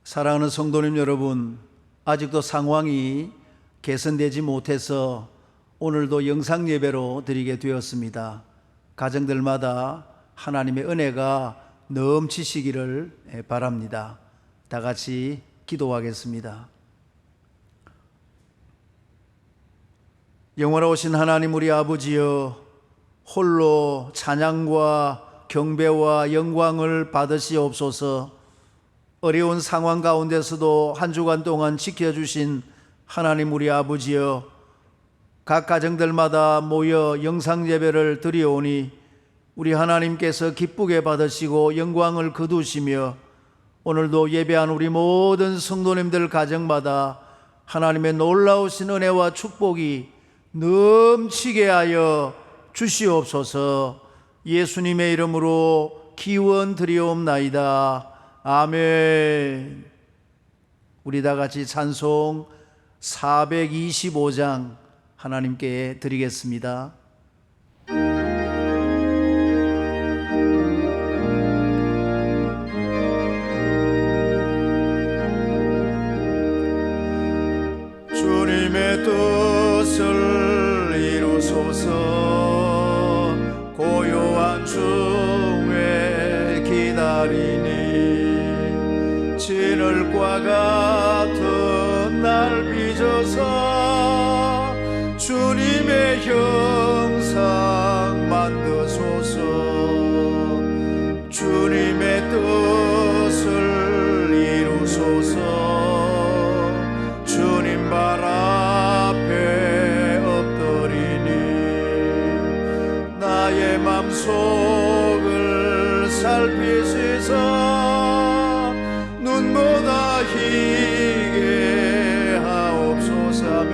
사랑하는 성도님 여러분, 아직도 상황이 개선되지 못해서 오늘도 영상 예배로 드리게 되었습니다. 가정들마다 하나님의 은혜가 넘치시기를 바랍니다. 다 같이 기도하겠습니다. 영원하신 하나님 우리 아버지여, 홀로 찬양과 경배와 영광을 받으시옵소서. 어려운 상황 가운데서도 한 주간 동안 지켜주신 하나님 우리 아버지여, 각 가정들마다 모여 영상 예배를 드려오니 우리 하나님께서 기쁘게 받으시고 영광을 거두시며 오늘도 예배한 우리 모든 성도님들 가정마다 하나님의 놀라우신 은혜와 축복이 넘치게 하여 주시옵소서. 예수님의 이름으로 기원 드리옵나이다. 아멘. 우리 다 같이 찬송 425장 하나님께 드리겠습니다. 주님의 뜻을 이루소서. 고요한 중에 기다리니 진흙과 같은 날 빚어서 주님의 형상 만드소서. 주님의 뜻을 이루소서. 주님 발 앞에 엎드리니 나의 맘속을 살피시사 눈보다 희게 하옵소서며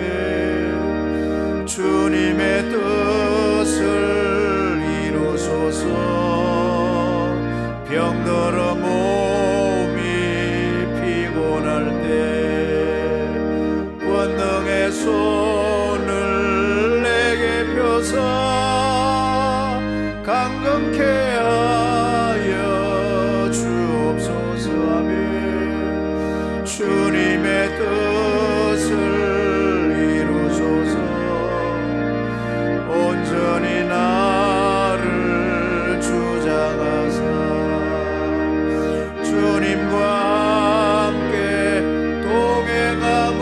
주님의 뜻을 이루소서. 병들어 몸이 피곤할 때 권능의 손을 내게 펴서 강건케 하여 주옵소서 하며 주님의 뜻을 이루소서. 온전히 나를 주장하사 주님과 함께 동행함을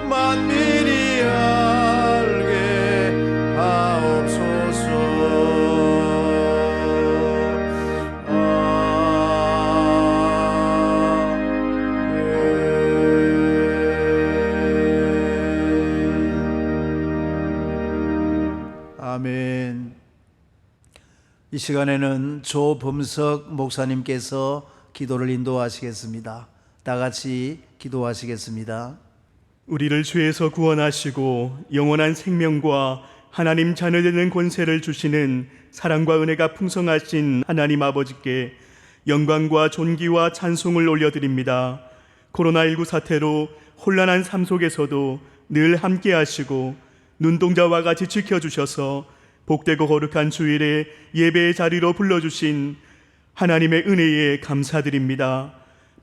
만민이 알게 하옵소서. 아멘. 이 시간에는 조범석 목사님께서 기도를 인도하시겠습니다. 다 같이 기도하시겠습니다. 우리를 죄에서 구원하시고 영원한 생명과 하나님 자녀되는 권세를 주시는 사랑과 은혜가 풍성하신 하나님 아버지께 영광과 존귀와 찬송을 올려드립니다. 코로나19 사태로 혼란한 삶 속에서도 늘 함께 하시고 눈동자와 같이 지켜주셔서 복되고 거룩한 주일에 예배의 자리로 불러주신 하나님의 은혜에 감사드립니다.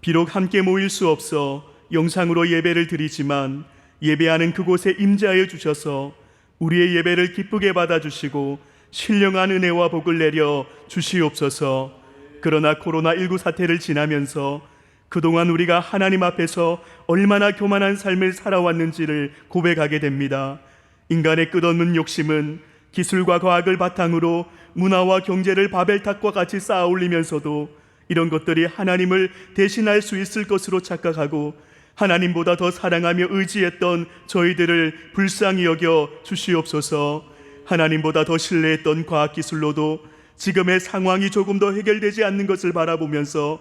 비록 함께 모일 수 없어 영상으로 예배를 드리지만 예배하는 그곳에 임재하여 주셔서 우리의 예배를 기쁘게 받아주시고 신령한 은혜와 복을 내려 주시옵소서. 그러나 코로나19 사태를 지나면서 그동안 우리가 하나님 앞에서 얼마나 교만한 삶을 살아왔는지를 고백하게 됩니다. 인간의 끝없는 욕심은 기술과 과학을 바탕으로 문화와 경제를 바벨탑과 같이 쌓아 올리면서도 이런 것들이 하나님을 대신할 수 있을 것으로 착각하고 하나님보다 더 사랑하며 의지했던 저희들을 불쌍히 여겨 주시옵소서. 하나님보다 더 신뢰했던 과학기술로도 지금의 상황이 조금 더 해결되지 않는 것을 바라보면서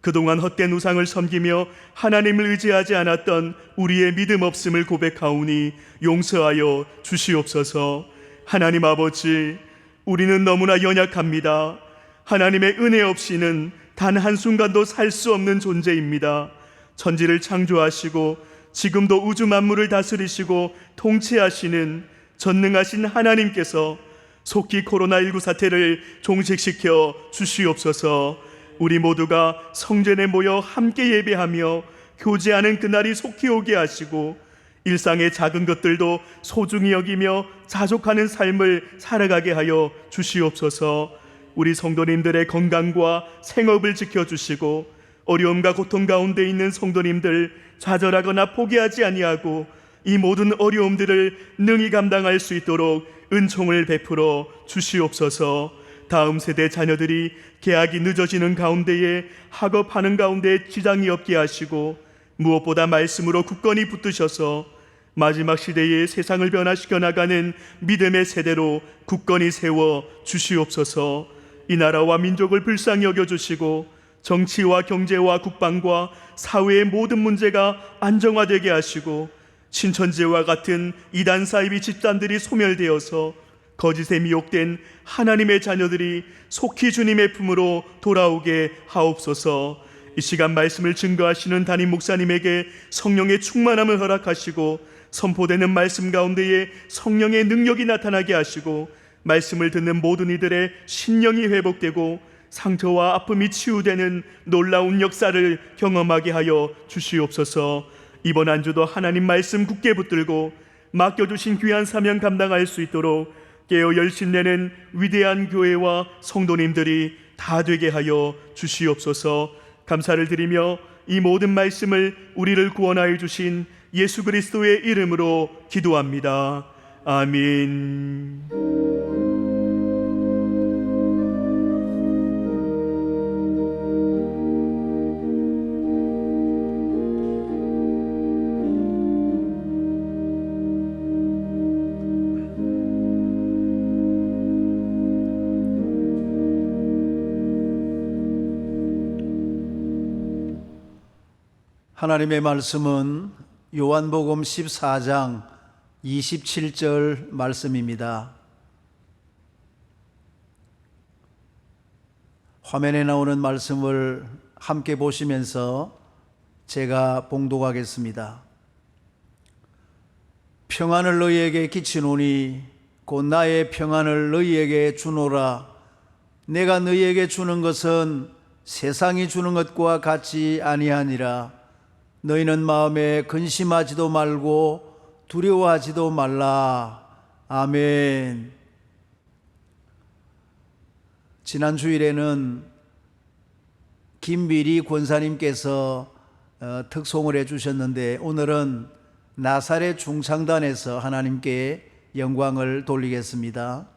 그동안 헛된 우상을 섬기며 하나님을 의지하지 않았던 우리의 믿음 없음을 고백하오니 용서하여 주시옵소서. 하나님 아버지, 우리는 너무나 연약합니다. 하나님의 은혜 없이는 단 한순간도 살 수 없는 존재입니다. 천지를 창조하시고 지금도 우주 만물을 다스리시고 통치하시는 전능하신 하나님께서 속히 코로나19 사태를 종식시켜 주시옵소서. 우리 모두가 성전에 모여 함께 예배하며 교제하는 그날이 속히 오게 하시고 일상의 작은 것들도 소중히 여기며 자족하는 삶을 살아가게 하여 주시옵소서. 우리 성도님들의 건강과 생업을 지켜주시고 어려움과 고통 가운데 있는 성도님들 좌절하거나 포기하지 아니하고 이 모든 어려움들을 능히 감당할 수 있도록 은총을 베풀어 주시옵소서. 다음 세대 자녀들이 개학이 늦어지는 가운데에 학업하는 가운데 지장이 없게 하시고 무엇보다 말씀으로 굳건히 붙드셔서 마지막 시대에 세상을 변화시켜 나가는 믿음의 세대로 굳건히 세워 주시옵소서. 이 나라와 민족을 불쌍히 여겨주시고 정치와 경제와 국방과 사회의 모든 문제가 안정화되게 하시고 신천지와 같은 이단 사이비 집단들이 소멸되어서 거짓에 미혹된 하나님의 자녀들이 속히 주님의 품으로 돌아오게 하옵소서. 이 시간 말씀을 증거하시는 담임 목사님에게 성령의 충만함을 허락하시고 선포되는 말씀 가운데에 성령의 능력이 나타나게 하시고 말씀을 듣는 모든 이들의 신령이 회복되고 상처와 아픔이 치유되는 놀라운 역사를 경험하게 하여 주시옵소서. 이번 한 주도 하나님 말씀 굳게 붙들고 맡겨주신 귀한 사명 감당할 수 있도록 깨어 열심내는 위대한 교회와 성도님들이 다 되게 하여 주시옵소서. 감사를 드리며 이 모든 말씀을 우리를 구원하여 주신 예수 그리스도의 이름으로 기도합니다. 아멘. 하나님의 말씀은 요한복음 14장 27절 말씀입니다. 화면에 나오는 말씀을 함께 보시면서 제가 봉독하겠습니다. 평안을 너희에게 끼치노니 곧 나의 평안을 너희에게 주노라. 내가 너희에게 주는 것은 세상이 주는 것과 같이 아니하니라. 너희는 마음에 근심하지도 말고 두려워하지도 말라. 아멘. 지난 주일에는 김미리 권사님께서 특송을 해주셨는데 오늘은 나사렛 중창단에서 하나님께 영광을 돌리겠습니다.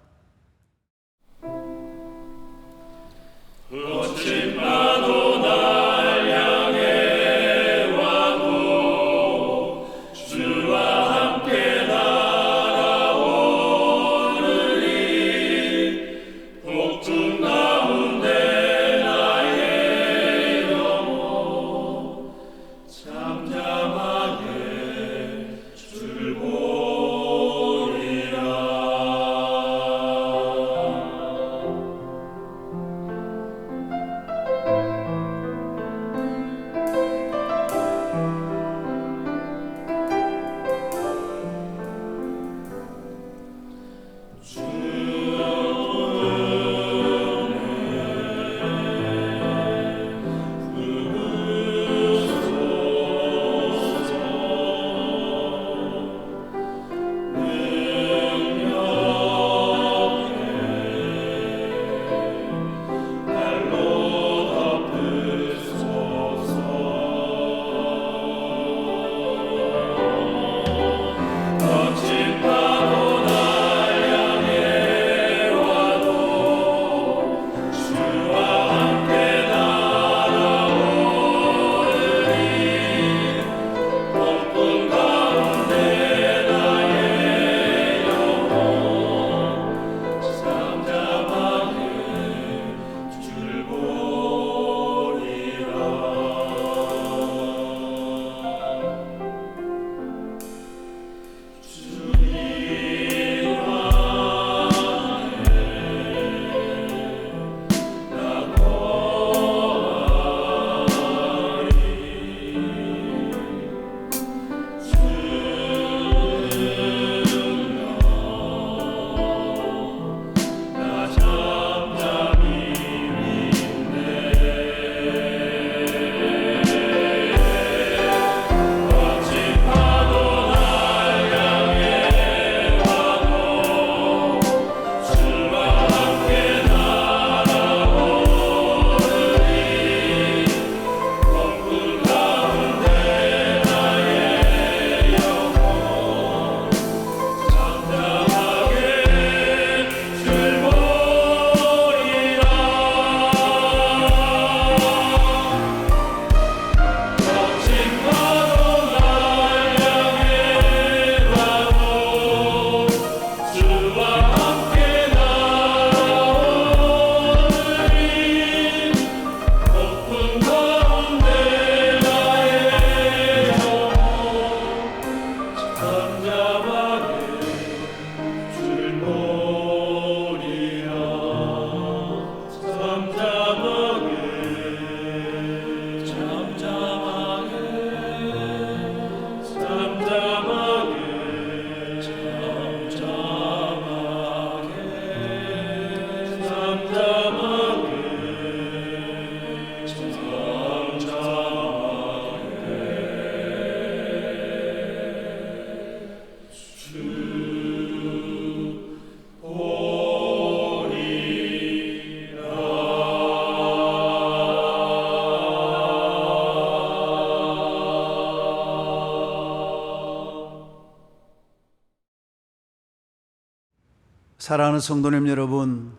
사랑하는 성도님 여러분,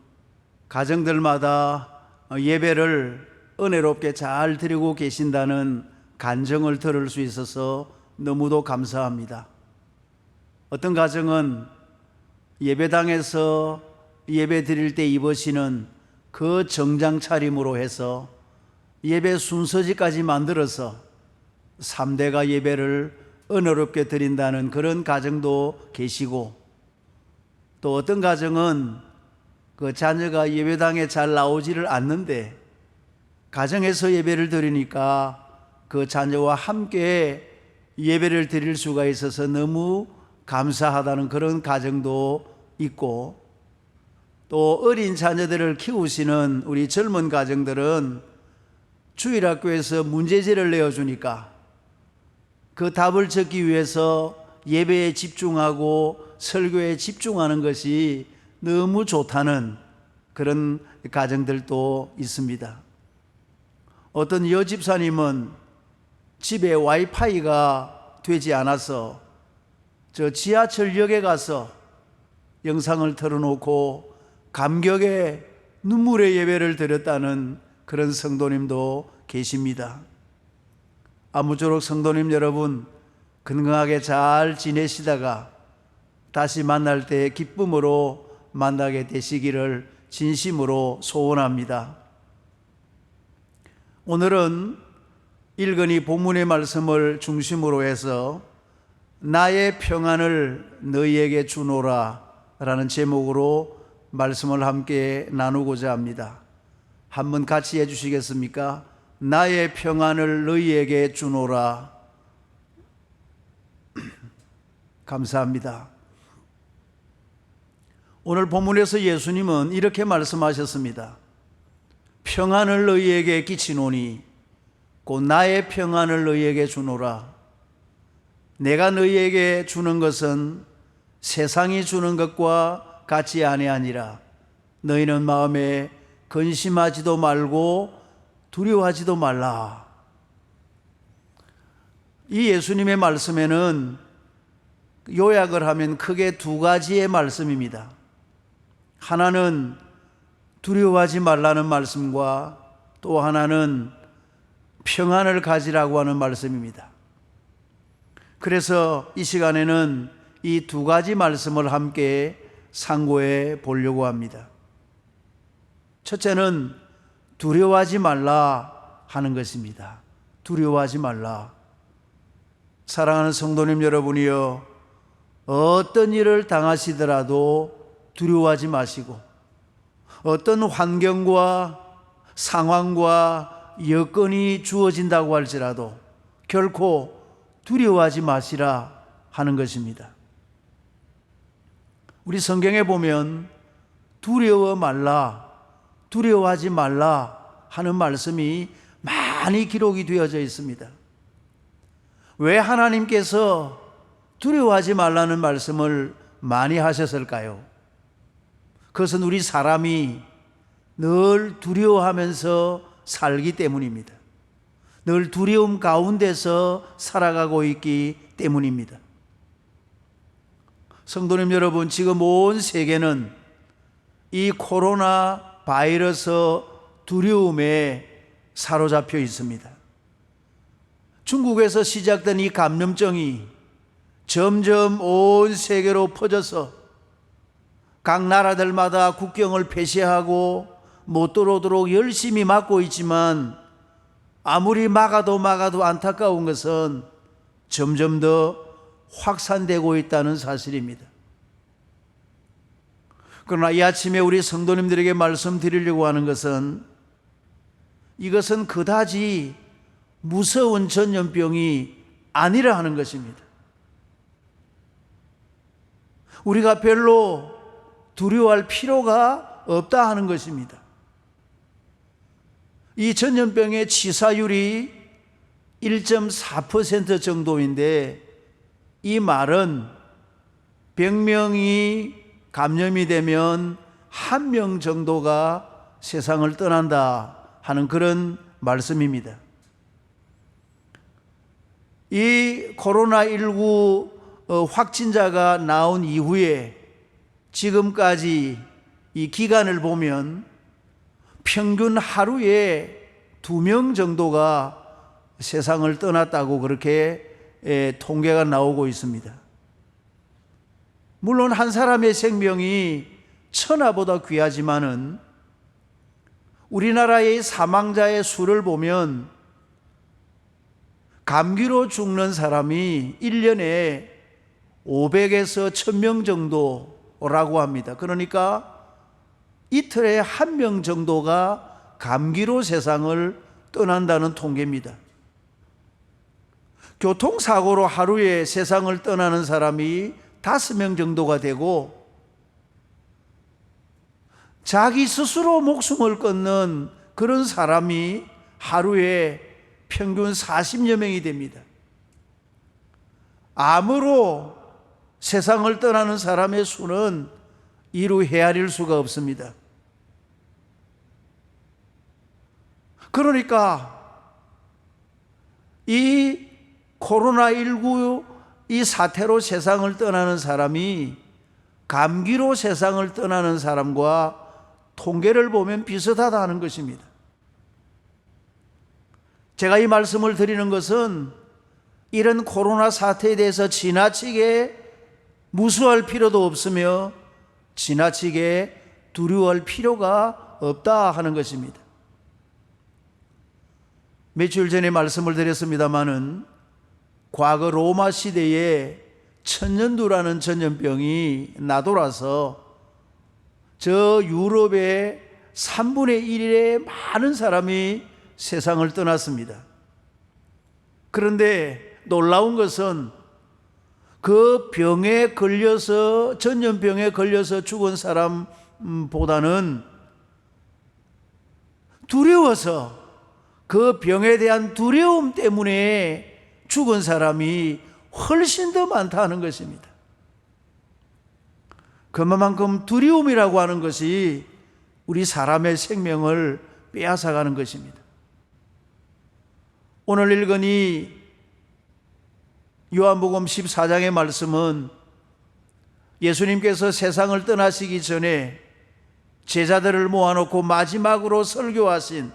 가정들마다 예배를 은혜롭게 잘 드리고 계신다는 간증을 들을 수 있어서 너무도 감사합니다. 어떤 가정은 예배당에서 예배 드릴 때 입으시는 그 정장 차림으로 해서 예배 순서지까지 만들어서 3대가 예배를 은혜롭게 드린다는 그런 가정도 계시고, 또 어떤 가정은 그 자녀가 예배당에 잘 나오지를 않는데 가정에서 예배를 드리니까 그 자녀와 함께 예배를 드릴 수가 있어서 너무 감사하다는 그런 가정도 있고, 또 어린 자녀들을 키우시는 우리 젊은 가정들은 주일학교에서 문제지를 내어주니까 그 답을 찾기 위해서 예배에 집중하고 설교에 집중하는 것이 너무 좋다는 그런 가정들도 있습니다. 어떤 여집사님은 집에 와이파이가 되지 않아서 저 지하철역에 가서 영상을 틀어놓고 감격의 눈물의 예배를 드렸다는 그런 성도님도 계십니다. 아무쪼록 성도님 여러분, 건강하게 잘 지내시다가 다시 만날 때 기쁨으로 만나게 되시기를 진심으로 소원합니다. 오늘은 읽은 본문의 말씀을 중심으로 해서 나의 평안을 너희에게 주노라 라는 제목으로 말씀을 함께 나누고자 합니다. 한번 같이 해주시겠습니까? 나의 평안을 너희에게 주노라. 감사합니다. 오늘 본문에서 예수님은 이렇게 말씀하셨습니다. 평안을 너희에게 끼치노니 곧 나의 평안을 너희에게 주노라. 내가 너희에게 주는 것은 세상이 주는 것과 같지 아니하니라. 너희는 마음에 근심하지도 말고 두려워하지도 말라. 이 예수님의 말씀에는 요약을 하면 크게 두 가지의 말씀입니다. 하나는 두려워하지 말라는 말씀과 또 하나는 평안을 가지라고 하는 말씀입니다. 그래서 이 시간에는 이 두 가지 말씀을 함께 상고해 보려고 합니다. 첫째는 두려워하지 말라 하는 것입니다. 두려워하지 말라. 사랑하는 성도님 여러분이여, 어떤 일을 당하시더라도 두려워하지 마시고, 어떤 환경과 상황과 여건이 주어진다고 할지라도 결코 두려워하지 마시라 하는 것입니다. 우리 성경에 보면 두려워 말라, 두려워하지 말라 하는 말씀이 많이 기록이 되어져 있습니다. 왜 하나님께서 두려워하지 말라는 말씀을 많이 하셨을까요? 그것은 우리 사람이 늘 두려워하면서 살기 때문입니다. 늘 두려움 가운데서 살아가고 있기 때문입니다. 성도님 여러분, 지금 온 세계는 이 코로나 바이러스 두려움에 사로잡혀 있습니다. 중국에서 시작된 이 감염증이 점점 온 세계로 퍼져서 각 나라들마다 국경을 폐쇄하고 못 들어오도록 열심히 막고 있지만, 아무리 막아도 안타까운 것은 점점 더 확산되고 있다는 사실입니다. 그러나 이 아침에 우리 성도님들에게 말씀드리려고 하는 것은, 이것은 그다지 무서운 전염병이 아니라 하는 것입니다. 우리가 별로 두려워할 필요가 없다 하는 것입니다. 이 전염병의 치사율이 1.4% 정도인데, 이 말은 100명이 감염이 되면 1명 정도가 세상을 떠난다 하는 그런 말씀입니다. 이 코로나19 확진자가 나온 이후에 지금까지 이 기간을 보면 평균 하루에 2명 정도가 세상을 떠났다고 그렇게 통계가 나오고 있습니다. 물론 한 사람의 생명이 천하보다 귀하지만은 우리나라의 사망자의 수를 보면 감기로 죽는 사람이 1년에 500에서 1000명 정도라고 합니다. 그러니까 이틀에 1명 정도가 감기로 세상을 떠난다는 통계입니다. 교통사고로 하루에 세상을 떠나는 사람이 5명 정도가 되고, 자기 스스로 목숨을 끊는 그런 사람이 하루에 평균 40여 명이 됩니다. 암으로 세상을 떠나는 사람의 수는 이루 헤아릴 수가 없습니다. 그러니까 이 코로나19 이 사태로 세상을 떠나는 사람이 감기로 세상을 떠나는 사람과 통계를 보면 비슷하다는 것입니다. 제가 이 말씀을 드리는 것은 이런 코로나 사태에 대해서 지나치게 무수할 필요도 없으며 지나치게 두려워할 필요가 없다 하는 것입니다. 며칠 전에 말씀을 드렸습니다마는 과거 로마 시대에 천년두라는 전염병이 나돌아서 저 유럽의 3분의 1의 많은 사람이 세상을 떠났습니다. 그런데 놀라운 것은 그 병에 걸려서, 전염병에 걸려서 죽은 사람보다는 두려워서, 그 병에 대한 두려움 때문에 죽은 사람이 훨씬 더 많다는 것입니다. 그만큼 두려움이라고 하는 것이 우리 사람의 생명을 빼앗아가는 것입니다. 오늘 읽은 이 요한복음 14장의 말씀은 예수님께서 세상을 떠나시기 전에 제자들을 모아놓고 마지막으로 설교하신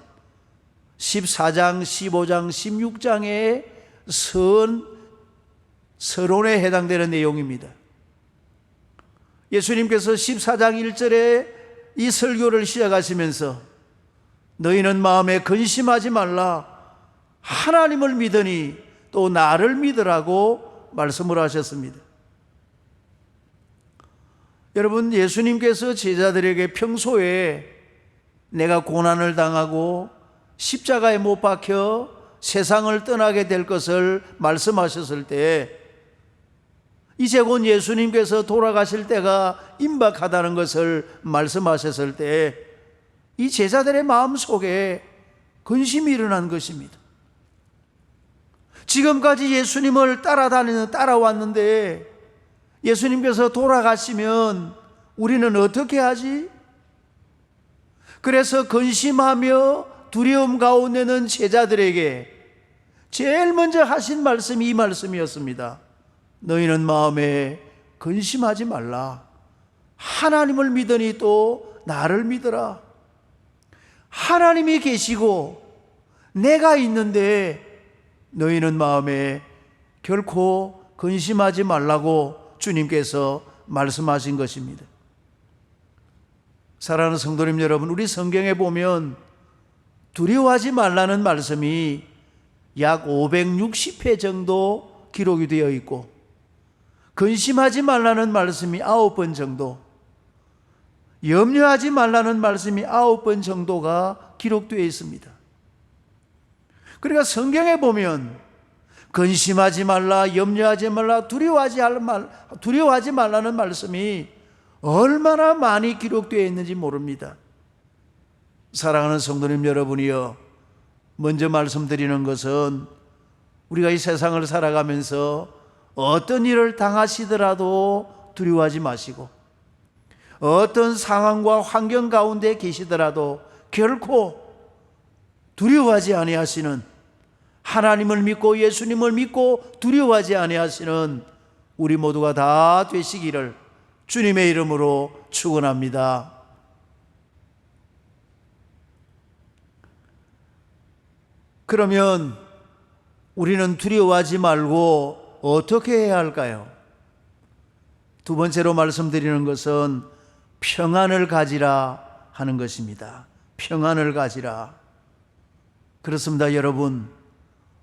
14장, 15장, 16장의 서론에 해당되는 내용입니다. 예수님께서 14장 1절에 이 설교를 시작하시면서 너희는 마음에 근심하지 말라, 하나님을 믿으니 또 나를 믿으라고 말씀을 하셨습니다. 여러분, 예수님께서 제자들에게 평소에 내가 고난을 당하고 십자가에 못 박혀 세상을 떠나게 될 것을 말씀하셨을 때, 이제 곧 예수님께서 돌아가실 때가 임박하다는 것을 말씀하셨을 때, 이 제자들의 마음속에 근심이 일어난 것입니다. 지금까지 예수님을 따라왔는데 예수님께서 돌아가시면 우리는 어떻게 하지? 그래서 근심하며 두려움 가운데는 제자들에게 제일 먼저 하신 말씀이 이 말씀이었습니다. 너희는 마음에 근심하지 말라. 하나님을 믿으니 또 나를 믿으라. 하나님이 계시고 내가 있는데 너희는 마음에 결코 근심하지 말라고 주님께서 말씀하신 것입니다. 사랑하는 성도님 여러분, 우리 성경에 보면 두려워하지 말라는 말씀이 약 560회 정도 기록이 되어 있고, 근심하지 말라는 말씀이 9번 정도, 염려하지 말라는 말씀이 9번 정도가 기록되어 있습니다. 그러니까 성경에 보면 근심하지 말라, 염려하지 말라, 두려워하지 말라는 말씀이 얼마나 많이 기록되어 있는지 모릅니다. 사랑하는 성도님 여러분이여, 먼저 말씀드리는 것은 우리가 이 세상을 살아가면서 어떤 일을 당하시더라도 두려워하지 마시고, 어떤 상황과 환경 가운데 계시더라도 결코 두려워하지 아니하시는, 하나님을 믿고 예수님을 믿고 두려워하지 아니하시는 우리 모두가 다 되시기를 주님의 이름으로 축원합니다. 그러면 우리는 두려워하지 말고 어떻게 해야 할까요? 두 번째로 말씀드리는 것은 평안을 가지라 하는 것입니다. 평안을 가지라. 그렇습니다, 여러분.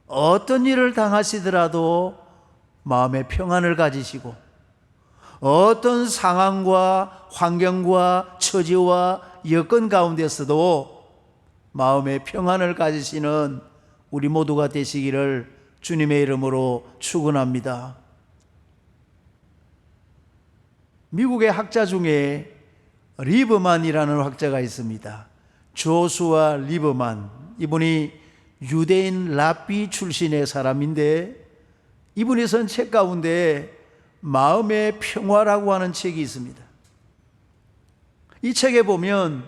어떤 일을 당하시더라도 마음의 평안을 가지시고, 어떤 상황과 환경과 처지와 여건 가운데서도 마음의 평안을 가지시는 우리 모두가 되시기를 주님의 이름으로 축원합니다. 미국의 학자 중에 리버만이라는 학자가 있습니다. 조수아 리버만. 이분이 유대인 랍비 출신의 사람인데, 이분이 쓴 책 가운데 마음의 평화라고 하는 책이 있습니다. 이 책에 보면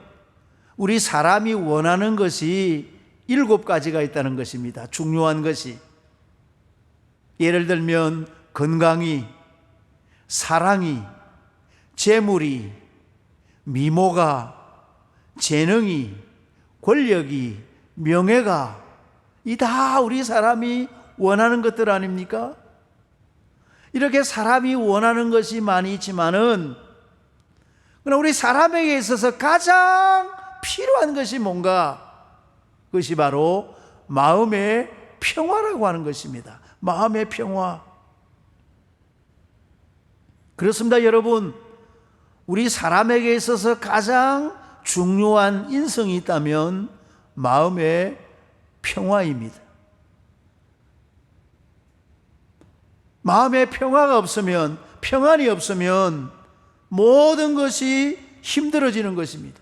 우리 사람이 원하는 것이 7가지가 있다는 것입니다. 중요한 것이. 예를 들면 건강이, 사랑이, 재물이, 미모가, 재능이, 권력이, 명예가, 이 다 우리 사람이 원하는 것들 아닙니까? 이렇게 사람이 원하는 것이 많이 있지만은, 그러나 우리 사람에게 있어서 가장 필요한 것이 뭔가? 그것이 바로 마음의 평화라고 하는 것입니다. 마음의 평화. 그렇습니다, 여러분. 우리 사람에게 있어서 가장 중요한 인성이 있다면 마음의 평화입니다. 마음의 평화가 없으면, 평안이 없으면 모든 것이 힘들어지는 것입니다.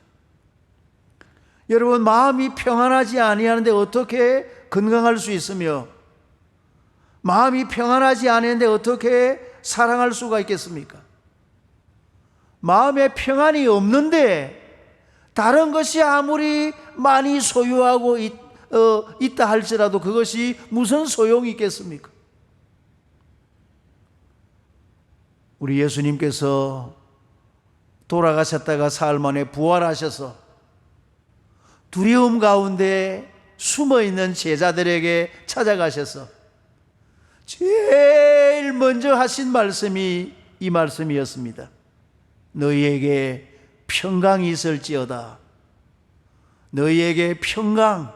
여러분, 마음이 평안하지 아니하는데 어떻게 건강할 수 있으며, 마음이 평안하지 않은데 어떻게 사랑할 수가 있겠습니까? 마음에 평안이 없는데 다른 것이 아무리 많이 소유하고 있다 할지라도 그것이 무슨 소용이 있겠습니까? 우리 예수님께서 돌아가셨다가 사흘 만에 부활하셔서 두려움 가운데 숨어있는 제자들에게 찾아가셔서 제일 먼저 하신 말씀이 이 말씀이었습니다. 너희에게 평강이 있을지어다. 너희에게 평강,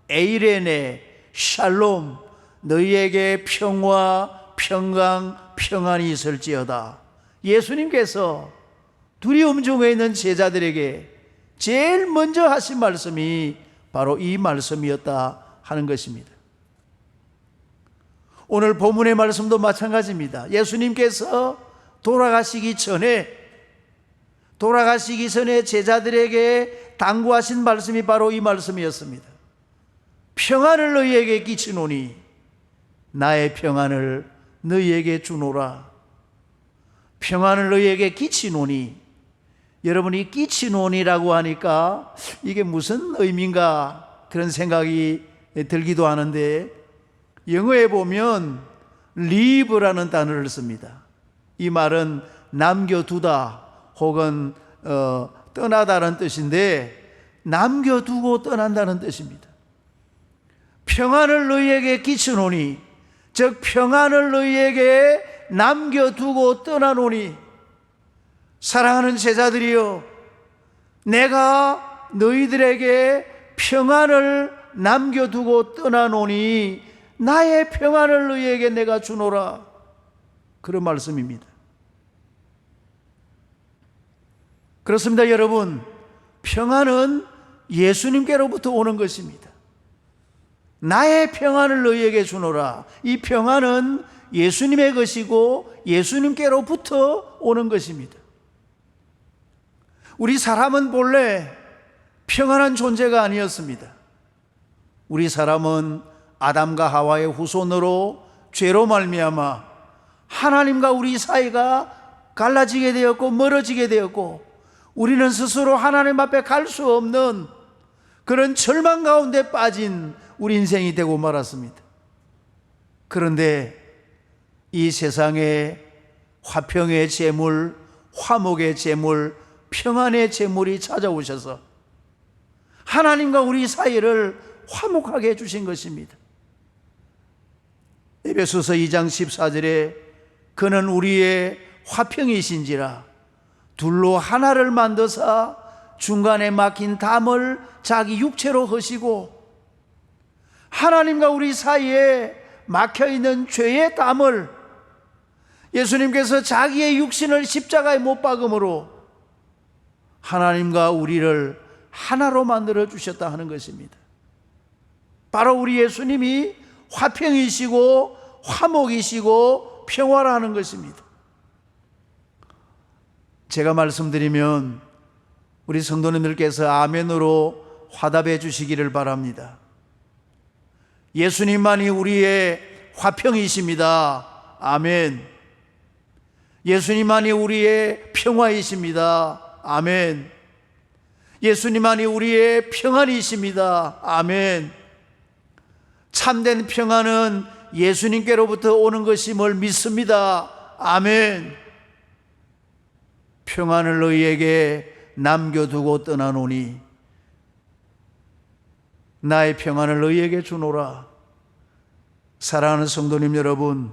에이레네, 샬롬, 너희에게 평화, 평강, 평안이 있을지어다. 예수님께서 두려움 중에 있는 제자들에게 제일 먼저 하신 말씀이 바로 이 말씀이었다 하는 것입니다. 오늘 본문의 말씀도 마찬가지입니다. 예수님께서 돌아가시기 전에 제자들에게 당부하신 말씀이 바로 이 말씀이었습니다. 평안을 너희에게 끼치노니 나의 평안을 너희에게 주노라. 평안을 너희에게 끼치노니, 여러분이 끼치노니라고 하니까 이게 무슨 의미인가 그런 생각이 들기도 하는데, 영어에 보면 leave라는 단어를 씁니다. 이 말은 남겨두다 혹은 떠나다는 뜻인데, 남겨두고 떠난다는 뜻입니다. 평안을 너희에게 끼치노니, 즉 평안을 너희에게 남겨두고 떠나노니. 사랑하는 제자들이여, 내가 너희들에게 평안을 남겨두고 떠나노니 나의 평안을 너희에게 내가 주노라. 그런 말씀입니다. 그렇습니다, 여러분. 평안은 예수님께로부터 오는 것입니다. 나의 평안을 너희에게 주노라. 이 평안은 예수님의 것이고 예수님께로부터 오는 것입니다. 우리 사람은 본래 평안한 존재가 아니었습니다. 우리 사람은 아담과 하와의 후손으로 죄로 말미암아 하나님과 우리 사이가 갈라지게 되었고 멀어지게 되었고, 우리는 스스로 하나님 앞에 갈 수 없는 그런 절망 가운데 빠진 우리 인생이 되고 말았습니다. 그런데 이 세상에 화평의 재물, 화목의 제물, 평안의 제물이 찾아오셔서 하나님과 우리 사이를 화목하게 해주신 것입니다. 에베소서 2장 14절에 그는 우리의 화평이신지라 둘로 하나를 만드사 중간에 막힌 담을 자기 육체로 허시고, 하나님과 우리 사이에 막혀있는 죄의 담을 예수님께서 자기의 육신을 십자가에 못 박음으로 하나님과 우리를 하나로 만들어 주셨다 하는 것입니다. 바로 우리 예수님이 화평이시고 화목이시고 평화라는 것입니다. 제가 말씀드리면 우리 성도님들께서 아멘으로 화답해 주시기를 바랍니다. 예수님만이 우리의 화평이십니다. 아멘. 예수님만이 우리의 평화이십니다. 아멘. 예수님만이 우리의 평안이십니다. 아멘. 참된 평안은 예수님께로부터 오는 것임을 믿습니다. 아멘. 평안을 너희에게 남겨두고 떠나노니 나의 평안을 너희에게 주노라. 사랑하는 성도님 여러분,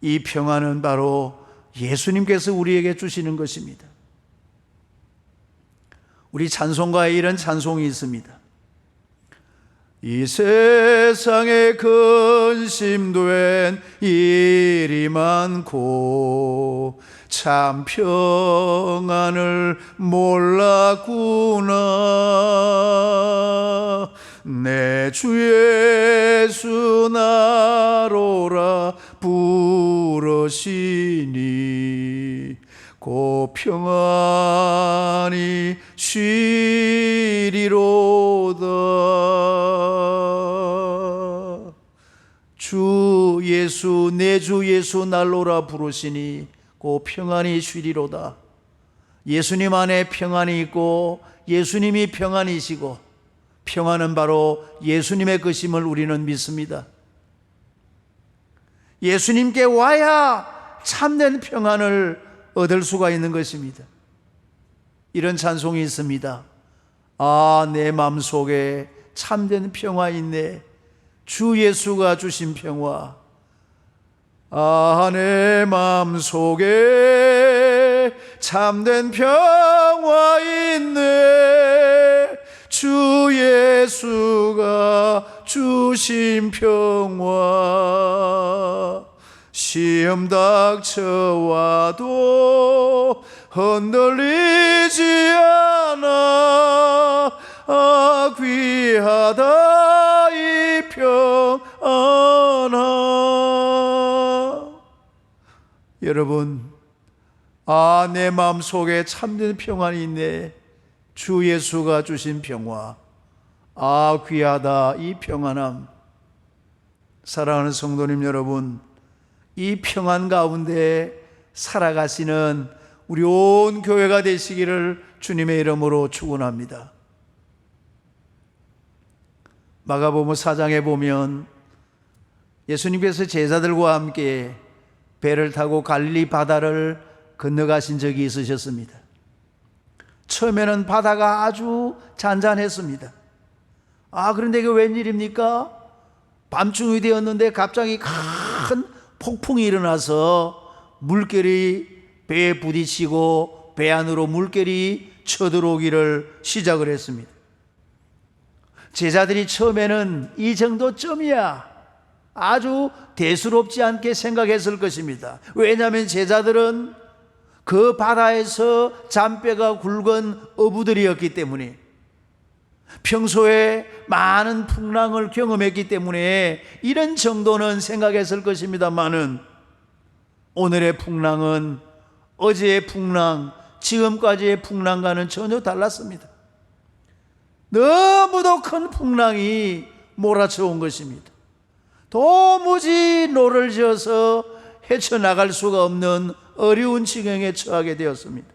이 평안은 바로 예수님께서 우리에게 주시는 것입니다. 우리 찬송가에 이런 찬송이 있습니다. 이 세상에 근심된 일이 많고 참 평안을 몰랐구나. 내 주 예수 나로라 부르시니 고 평안이 쉬리로다. 주 예수 내 주 예수 날로라 부르시니 고 평안이 쉬리로다. 예수님 안에 평안이 있고 예수님이 평안이시고 평안은 바로 예수님의 것임을 우리는 믿습니다. 예수님께 와야 참된 평안을 얻을 수가 있는 것입니다. 이런 찬송이 있습니다. 아, 내 마음속에 참된 평화 있네. 주 예수가 주신 평화. 아, 내 마음속에 참된 평화 있네. 주 예수가 주신 평화. 시험 닥쳐와도 흔들리지 않아. 아, 귀하다 이 평안아. 여러분, 아, 내 마음속에 참된 평안이 있네. 주 예수가 주신 평화. 아, 귀하다 이 평안함. 사랑하는 성도님 여러분, 이 평안 가운데 살아가시는 우리 온 교회가 되시기를 주님의 이름으로 축원합니다. 마가복음 4장에 보면 예수님께서 제자들과 함께 배를 타고 갈릴리 바다를 건너가신 적이 있으셨습니다. 처음에는 바다가 아주 잔잔했습니다. 아, 그런데 이게 웬일입니까? 밤중이 되었는데 갑자기 큰 폭풍이 일어나서 물결이 배에 부딪히고 배 안으로 물결이 쳐들어오기를 시작을 했습니다. 제자들이 처음에는 이 정도쯤이야 아주 대수롭지 않게 생각했을 것입니다. 왜냐하면 제자들은 그 바다에서 잔뼈가 굵은 어부들이었기 때문에, 평소에 많은 풍랑을 경험했기 때문에 이런 정도는 생각했을 것입니다만은, 오늘의 풍랑은 어제의 풍랑, 지금까지의 풍랑과는 전혀 달랐습니다. 너무도 큰 풍랑이 몰아쳐 온 것입니다. 도무지 노를 지어서 헤쳐나갈 수가 없는 어려운 지경에 처하게 되었습니다.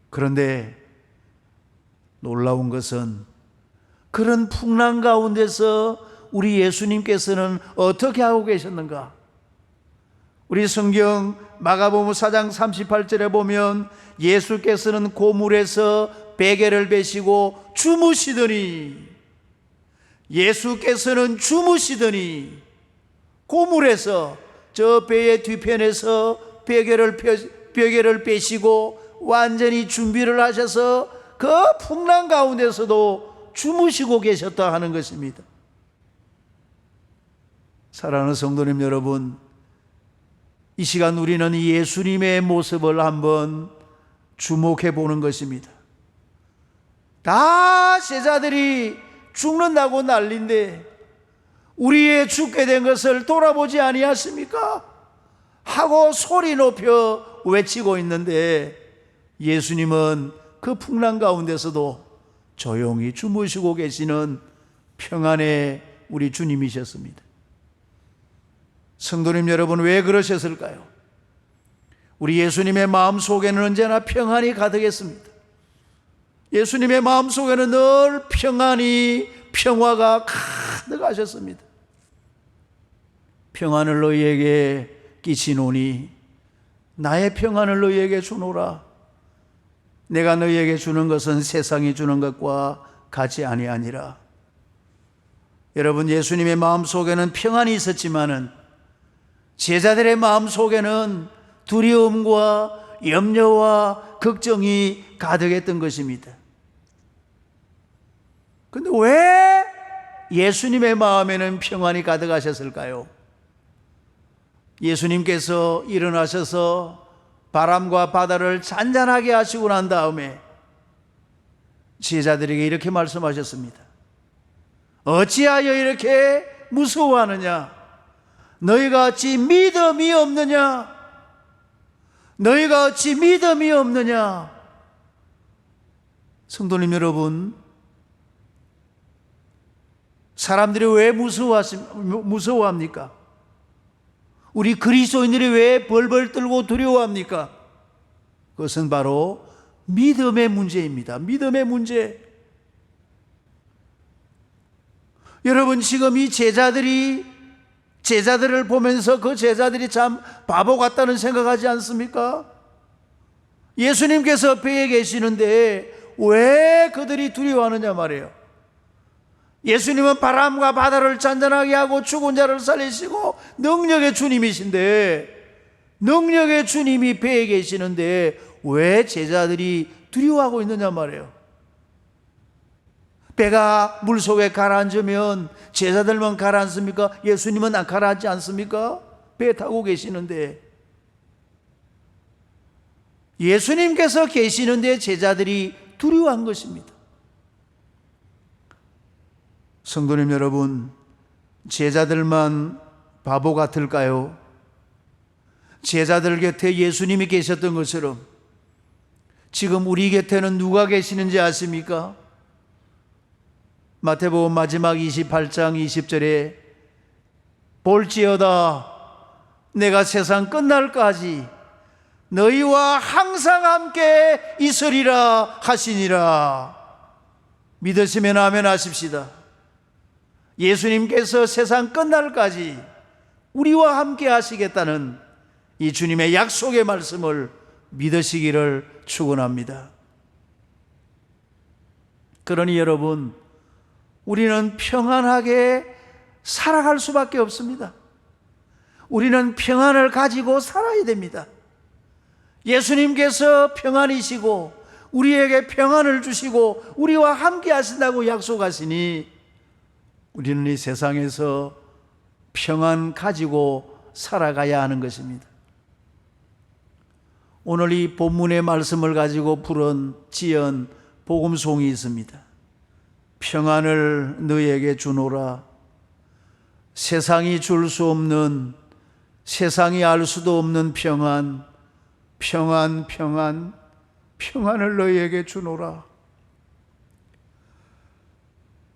그런데 놀라운 것은 그런 풍랑 가운데서 우리 예수님께서는 어떻게 하고 계셨는가? 우리 성경 마가복음 4장 38절에 보면 예수께서는 고물에서 베개를 베시고 주무시더니, 예수께서는 주무시더니 고물에서 저 배의 뒤편에서 베개를 빼시고 완전히 준비를 하셔서 그 풍랑 가운데서도 주무시고 계셨다 하는 것입니다. 사랑하는 성도님 여러분, 이 시간 우리는 예수님의 모습을 한번 주목해 보는 것입니다. 다 제자들이 죽는다고 난리인데 우리의 죽게 된 것을 돌아보지 아니하십니까? 하고 소리 높여 외치고 있는데 예수님은 그 풍랑 가운데서도 조용히 주무시고 계시는 평안의 우리 주님이셨습니다. 성도님 여러분, 왜 그러셨을까요? 우리 예수님의 마음속에는 언제나 평안이 가득했습니다. 예수님의 마음속에는 늘 평화가 가득하셨습니다. 평안을 너희에게 끼치노니 나의 평안을 너희에게 주노라. 내가 너희에게 주는 것은 세상이 주는 것과 같이 아니하니라. 여러분, 예수님의 마음속에는 평안이 있었지만은 제자들의 마음속에는 두려움과 염려와 걱정이 가득했던 것입니다. 근데 왜 예수님의 마음에는 평안이 가득하셨을까요? 예수님께서 일어나셔서 바람과 바다를 잔잔하게 하시고 난 다음에 제자들에게 이렇게 말씀하셨습니다. 어찌하여 이렇게 무서워하느냐? 너희가 어찌 믿음이 없느냐? 너희가 어찌 믿음이 없느냐? 성도님 여러분, 사람들이 왜 무서워합니까? 우리 그리스도인들이 왜 벌벌 떨고 두려워합니까? 그것은 바로 믿음의 문제입니다. 믿음의 문제. 여러분, 지금 이 제자들을 보면서 그 제자들이 참 바보 같다는 생각하지 않습니까? 예수님께서 배에 계시는데 왜 그들이 두려워하느냐 말이에요. 예수님은 바람과 바다를 잔잔하게 하고 죽은 자를 살리시고 능력의 주님이신데, 능력의 주님이 배에 계시는데 왜 제자들이 두려워하고 있느냐 말이에요. 배가 물속에 가라앉으면 제자들만 가라앉습니까? 예수님은 안 가라앉지 않습니까? 배 타고 계시는데, 예수님께서 계시는데 제자들이 두려워한 것입니다. 성도님 여러분, 제자들만 바보 같을까요? 제자들 곁에 예수님이 계셨던 것처럼 지금 우리 곁에는 누가 계시는지 아십니까? 마태복음 마지막 28장 20절에 볼지어다 내가 세상 끝날까지 너희와 항상 함께 있으리라 하시니라. 믿으시면 아멘 하십시다. 예수님께서 세상 끝날까지 우리와 함께 하시겠다는 이 주님의 약속의 말씀을 믿으시기를 축원합니다. 그러니 여러분, 우리는 평안하게 살아갈 수밖에 없습니다. 우리는 평안을 가지고 살아야 됩니다. 예수님께서 평안이시고 우리에게 평안을 주시고 우리와 함께 하신다고 약속하시니 우리는 이 세상에서 평안 가지고 살아가야 하는 것입니다. 오늘 이 본문의 말씀을 가지고 지은 복음송이 있습니다. 평안을 너희에게 주노라. 세상이 줄 수 없는, 세상이 알 수도 없는 평안을 너희에게 주노라.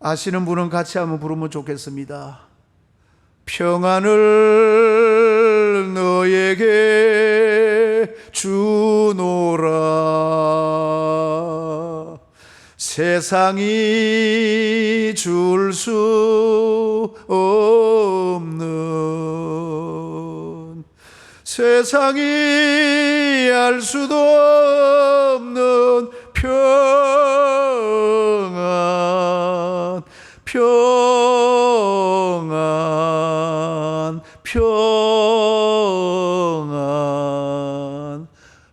아시는 분은 같이 한번 부르면 좋겠습니다. 평안을 너희에게 주노라. 세상이 줄 수 없는, 세상이 알 수도 없는 평안, 평안, 평안,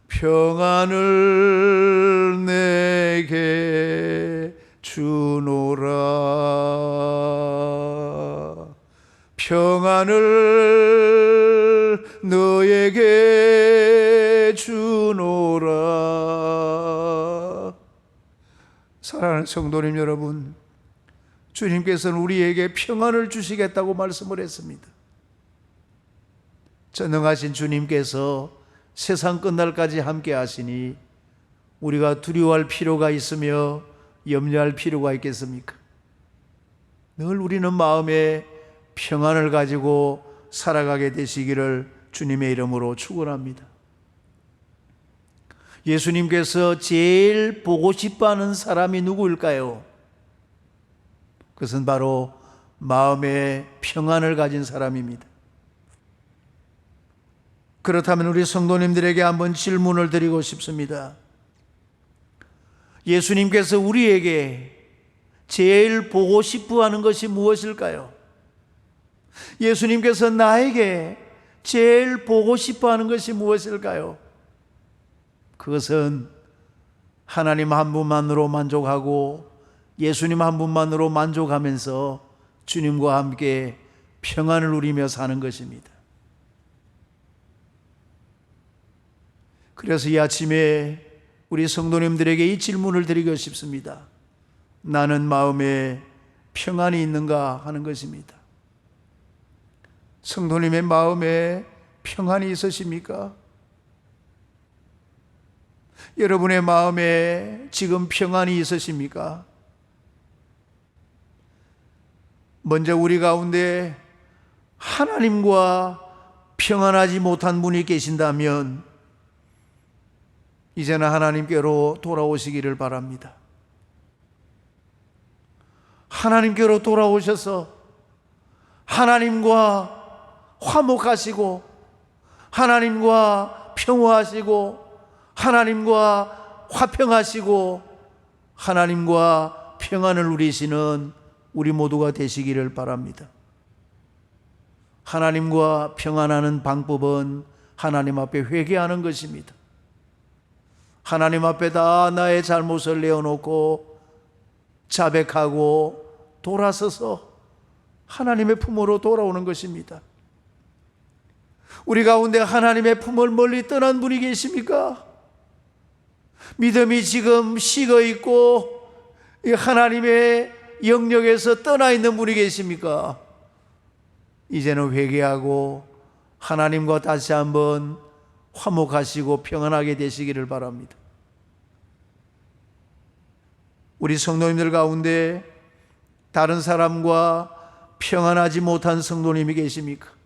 평안을 내게 주노라. 평안을 너에게 주노라. 사랑하는 성도님 여러분, 주님께서는 우리에게 평안을 주시겠다고 말씀을 했습니다. 전능하신 주님께서 세상 끝날까지 함께 하시니 우리가 두려워할 필요가 있으며 염려할 필요가 있겠습니까? 늘 우리는 마음에 평안을 가지고 살아가게 되시기를 주님의 이름으로 축원합니다. 예수님께서 제일 보고 싶어하는 사람이 누구일까요? 그것은 바로 마음에 평안을 가진 사람입니다. 그렇다면 우리 성도님들에게 한번 질문을 드리고 싶습니다. 예수님께서 우리에게 제일 보고 싶어 하는 것이 무엇일까요? 예수님께서 나에게 제일 보고 싶어 하는 것이 무엇일까요? 그것은 하나님 한 분만으로 만족하고 예수님 한 분만으로 만족하면서 주님과 함께 평안을 누리며 사는 것입니다. 그래서 이 아침에 우리 성도님들에게 이 질문을 드리고 싶습니다. 나는 마음에 평안이 있는가 하는 것입니다. 성도님의 마음에 평안이 있으십니까? 여러분의 마음에 지금 평안이 있으십니까? 먼저 우리 가운데 하나님과 평안하지 못한 분이 계신다면 이제는 하나님께로 돌아오시기를 바랍니다. 하나님께로 돌아오셔서 하나님과 화목하시고 하나님과 평화하시고 하나님과 화평하시고 하나님과 평안을 누리시는 우리 모두가 되시기를 바랍니다. 하나님과 평안하는 방법은 하나님 앞에 회개하는 것입니다. 하나님 앞에 다 나의 잘못을 내어놓고 자백하고 돌아서서 하나님의 품으로 돌아오는 것입니다. 우리 가운데 하나님의 품을 멀리 떠난 분이 계십니까? 믿음이 지금 식어 있고 하나님의 영역에서 떠나 있는 분이 계십니까? 이제는 회개하고 하나님과 다시 한번 화목하시고 평안하게 되시기를 바랍니다. 우리 성도님들 가운데 다른 사람과 평안하지 못한 성도님이 계십니까?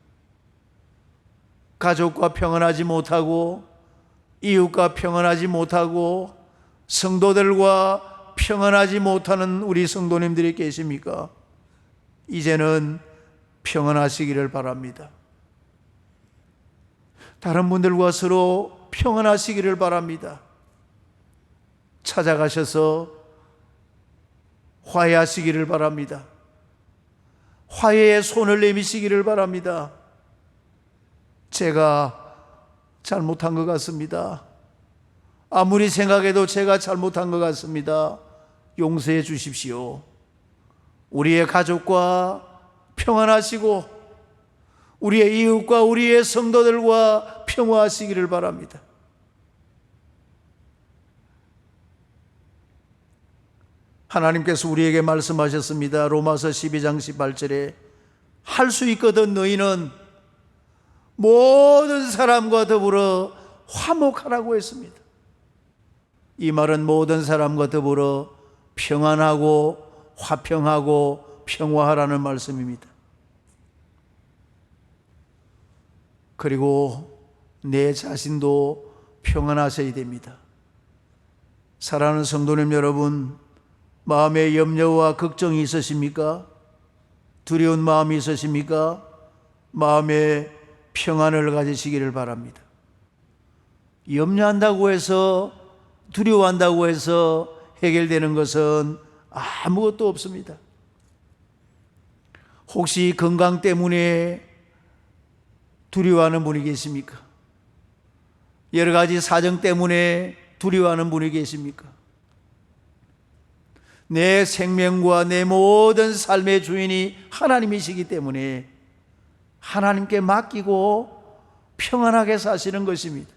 가족과 평안하지 못하고 이웃과 평안하지 못하고 성도들과 평안하지 못하는 우리 성도님들이 계십니까? 이제는 평안하시기를 바랍니다. 다른 분들과 서로 평안하시기를 바랍니다. 찾아가셔서 화해하시기를 바랍니다. 화해의 손을 내미시기를 바랍니다. 제가 잘못한 것 같습니다. 아무리 생각해도 제가 잘못한 것 같습니다. 용서해 주십시오. 우리의 가족과 평안하시고 우리의 이웃과 우리의 성도들과 평화하시기를 바랍니다. 하나님께서 우리에게 말씀하셨습니다. 로마서 12장 18절에 할 수 있거든 너희는 모든 사람과 더불어 화목하라고 했습니다. 이 말은 모든 사람과 더불어 평안하고 화평하고 평화하라는 말씀입니다. 그리고 내 자신도 평안하셔야 됩니다. 사랑하는 성도님 여러분, 마음에 염려와 걱정이 있으십니까? 두려운 마음이 있으십니까? 마음에 평안을 가지시기를 바랍니다. 염려한다고 해서, 두려워한다고 해서 해결되는 것은 아무것도 없습니다. 혹시 건강 때문에 두려워하는 분이 계십니까? 여러 가지 사정 때문에 두려워하는 분이 계십니까? 내 생명과 내 모든 삶의 주인이 하나님이시기 때문에 하나님께 맡기고 평안하게 사시는 것입니다.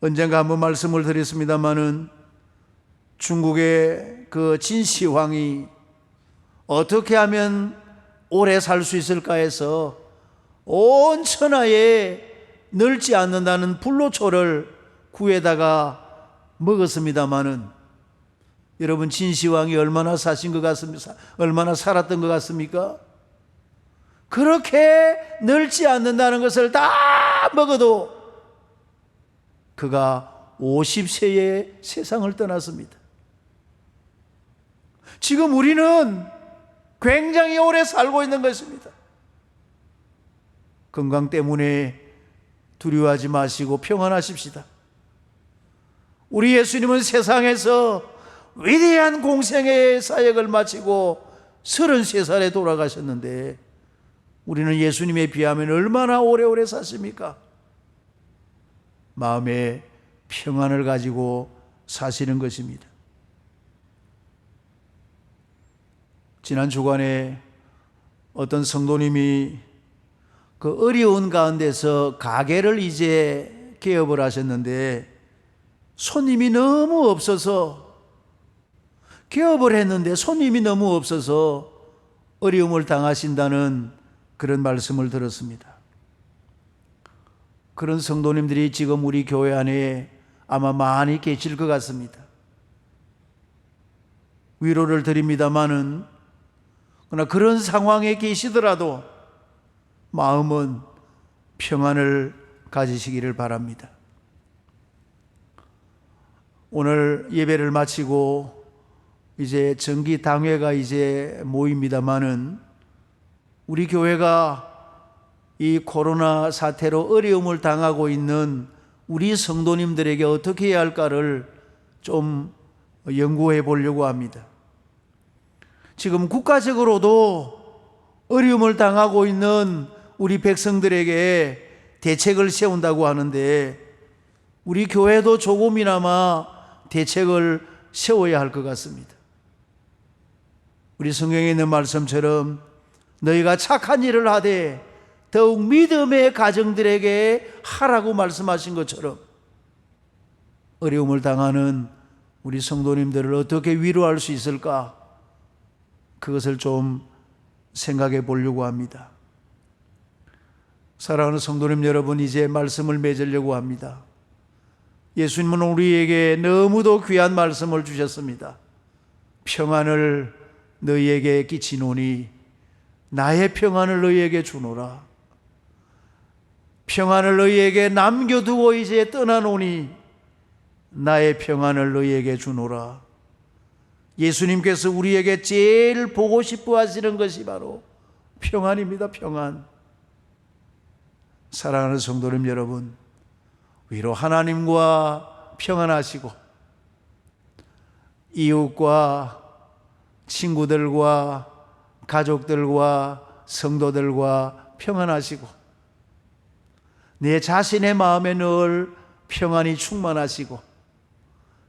언젠가 한번 말씀을 드렸습니다마는 중국의 그 진시황이 어떻게 하면 오래 살 수 있을까 해서 온 천하에 늙지 않는다는 불로초를 구에다가 먹었습니다마는 여러분, 진시황이 얼마나 사신 것 같습니까? 얼마나 살았던 것 같습니까? 그렇게 늙지 않는다는 것을 다 먹어도 그가 50세에 세상을 떠났습니다. 지금 우리는 굉장히 오래 살고 있는 것입니다. 건강 때문에 두려워하지 마시고 평안하십시다. 우리 예수님은 세상에서 위대한 공생의 사역을 마치고 33살에 돌아가셨는데 우리는 예수님에 비하면 얼마나 오래오래 사십니까? 마음에 평안을 가지고 사시는 것입니다. 지난 주간에 어떤 성도님이 그 어려운 가운데서 가게를 이제 개업을 하셨는데 손님이 너무 없어서, 개업을 했는데 손님이 너무 없어서 어려움을 당하신다는 그런 말씀을 들었습니다. 그런 성도님들이 지금 우리 교회 안에 아마 많이 계실 것 같습니다. 위로를 드립니다마는 그러나 그런 상황에 계시더라도 마음은 평안을 가지시기를 바랍니다. 오늘 예배를 마치고 이제 정기 당회가 이제 모입니다마는 우리 교회가 이 코로나 사태로 어려움을 당하고 있는 우리 성도님들에게 어떻게 해야 할까를 좀 연구해 보려고 합니다. 지금 국가적으로도 어려움을 당하고 있는 우리 백성들에게 대책을 세운다고 하는데 우리 교회도 조금이나마 대책을 세워야 할 것 같습니다. 우리 성경에 있는 말씀처럼 너희가 착한 일을 하되 더욱 믿음의 가정들에게 하라고 말씀하신 것처럼 어려움을 당하는 우리 성도님들을 어떻게 위로할 수 있을까? 그것을 좀 생각해 보려고 합니다. 사랑하는 성도님 여러분, 이제 말씀을 맺으려고 합니다. 예수님은 우리에게 너무도 귀한 말씀을 주셨습니다. 평안을 너희에게 끼치노니 나의 평안을 너희에게 주노라. 평안을 너희에게 남겨두고 이제 떠나노니 나의 평안을 너희에게 주노라. 예수님께서 우리에게 제일 보고 싶어 하시는 것이 바로 평안입니다. 평안. 사랑하는 성도님 여러분, 위로 하나님과 평안하시고 이웃과 친구들과 가족들과 성도들과 평안하시고 내 자신의 마음에 늘 평안이 충만하시고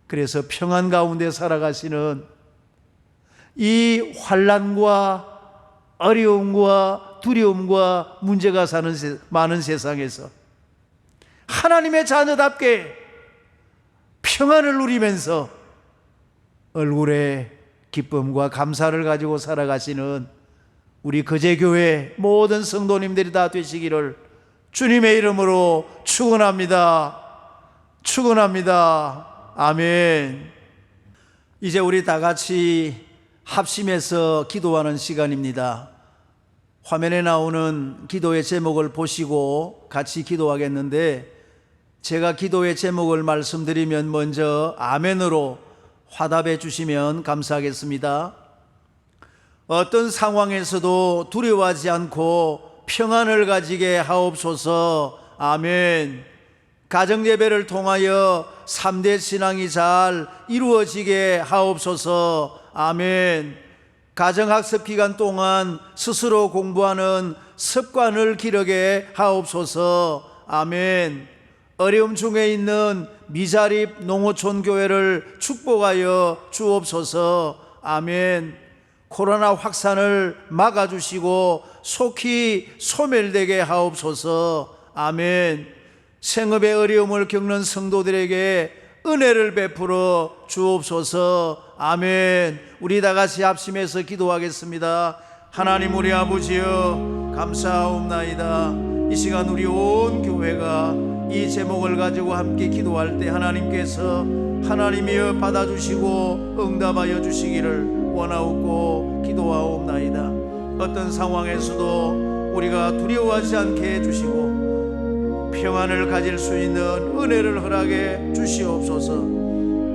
그래서 평안 가운데 살아가시는 이 환난과 어려움과 두려움과 문제가 사는 많은 세상에서 하나님의 자녀답게 평안을 누리면서 얼굴에 기쁨과 감사를 가지고 살아가시는 우리 거제교회 모든 성도님들이 다 되시기를 주님의 이름으로 축원합니다. 축원합니다. 아멘. 이제 우리 다 같이 합심해서 기도하는 시간입니다. 화면에 나오는 기도의 제목을 보시고 같이 기도하겠는데 제가 기도의 제목을 말씀드리면 먼저 아멘으로 화답해 주시면 감사하겠습니다. 어떤 상황에서도 두려워하지 않고 평안을 가지게 하옵소서. 아멘. 가정예배를 통하여 3대 신앙이 잘 이루어지게 하옵소서. 아멘. 가정학습 기간 동안 스스로 공부하는 습관을 기르게 하옵소서. 아멘. 어려움 중에 있는 미자립 농어촌 교회를 축복하여 주옵소서. 아멘. 코로나 확산을 막아주시고 속히 소멸되게 하옵소서. 아멘. 생업의 어려움을 겪는 성도들에게 은혜를 베풀어 주옵소서. 아멘. 우리 다 같이 합심해서 기도하겠습니다. 하나님 우리 아버지여 감사하옵나이다. 이 시간 우리 온 교회가 이 제목을 가지고 함께 기도할 때 하나님께서 하나님이여 받아주시고 응답하여 주시기를 원하옵고 기도하옵나이다. 어떤 상황에서도 우리가 두려워하지 않게 해주시고 평안을 가질 수 있는 은혜를 허락해 주시옵소서.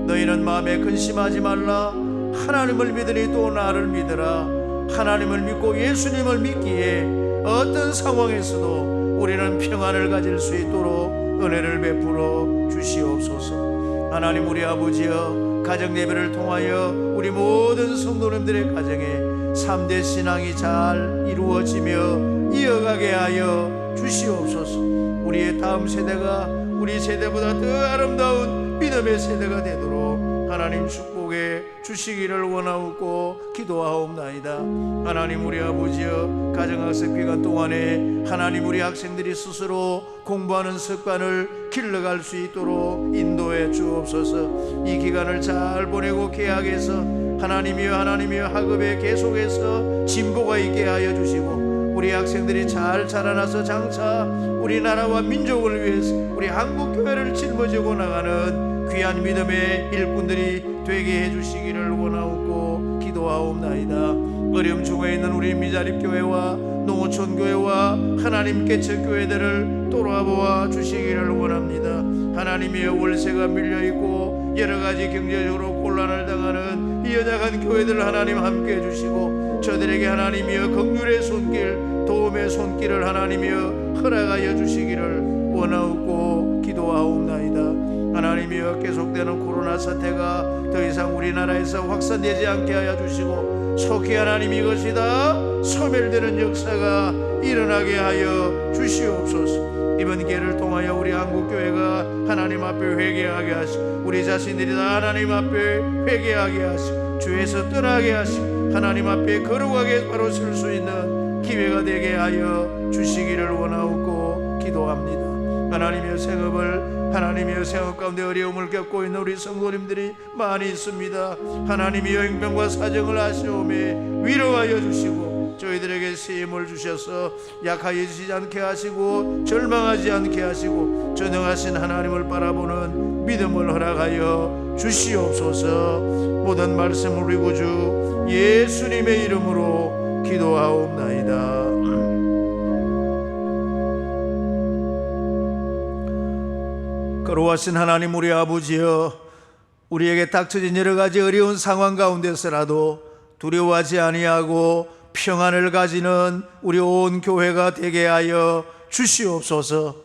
너희는 마음에 근심하지 말라. 하나님을 믿으니 또 나를 믿으라. 하나님을 믿고 예수님을 믿기에 어떤 상황에서도 우리는 평안을 가질 수 있도록 은혜를 베풀어 주시옵소서. 하나님 우리 아버지여 가정예배를 통하여 우리 모든 성도님들의 가정에 3대 신앙이 잘 이루어지며 이어가게 하여 주시옵소서. 우리의 다음 세대가 우리 세대보다 더 아름다운 믿음의 세대가 되도록 하나님 축복해 주시기를 원하옵고 기도하옵나이다. 하나님 우리 아버지여 가정학습 기간 동안에 하나님 우리 학생들이 스스로 공부하는 습관을 길러갈 수 있도록 인도해 주옵소서. 이 기간을 잘 보내고 개학해서 하나님이여 학업에 계속해서 진보가 있게 하여 주시고 우리 학생들이 잘 자라나서 장차 우리나라와 민족을 위해서 우리 한국교회를 짊어지고 나가는 귀한 믿음의 일꾼들이 되게 해주시기를 원하옵고 기도하옵나이다. 어려움 중에 있는 우리 미자립교회와 농어촌교회와 하나님 개척교회들을 돌아보아 주시기를 원합니다. 하나님이여 월세가 밀려있고 여러가지 경제적으로 곤란을 당하는 이 연약한 교회들 하나님 함께 해주시고 저들에게 하나님이여 긍휼의 손길 도움의 손길을 하나님이여 허락하여 주시기를 원하옵고 기도하옵나이다. 하나님이여 계속되는 코로나 사태가 더 이상 우리나라에서 확산되지 않게 하여 주시고 속히 하나님 이것이 다 소멸되는 역사가 일어나게 하여 주시옵소서. 이번 기회를 통하여 우리 한국교회가 하나님 앞에 회개하게 하시고 우리 자신들이 다 하나님 앞에 회개하게 하시고 죄에서 떠나게 하시고 하나님 앞에 거룩하게 바로 설 수 있는 기회가 되게 하여 주시기를 원하옵고 기도합니다. 하나님의 생업을 생업 가운데 어려움을 겪고 있는 우리 성도님들이 많이 있습니다. 하나님이 형편과 사정을 아시오매 위로하여 주시고 저희들에게 쓰임을 주셔서 약하여지지 않게 하시고 절망하지 않게 하시고 전능하신 하나님을 바라보는 믿음을 허락하여 주시옵소서. 모든 말씀 우리 구주 예수님의 이름으로 기도하옵나이다. 거룩하신 하나님 우리 아버지여 우리에게 닥쳐진 여러 가지 어려운 상황 가운데서라도 두려워하지 아니하고 평안을 가지는 우리 온 교회가 되게 하여 주시옵소서.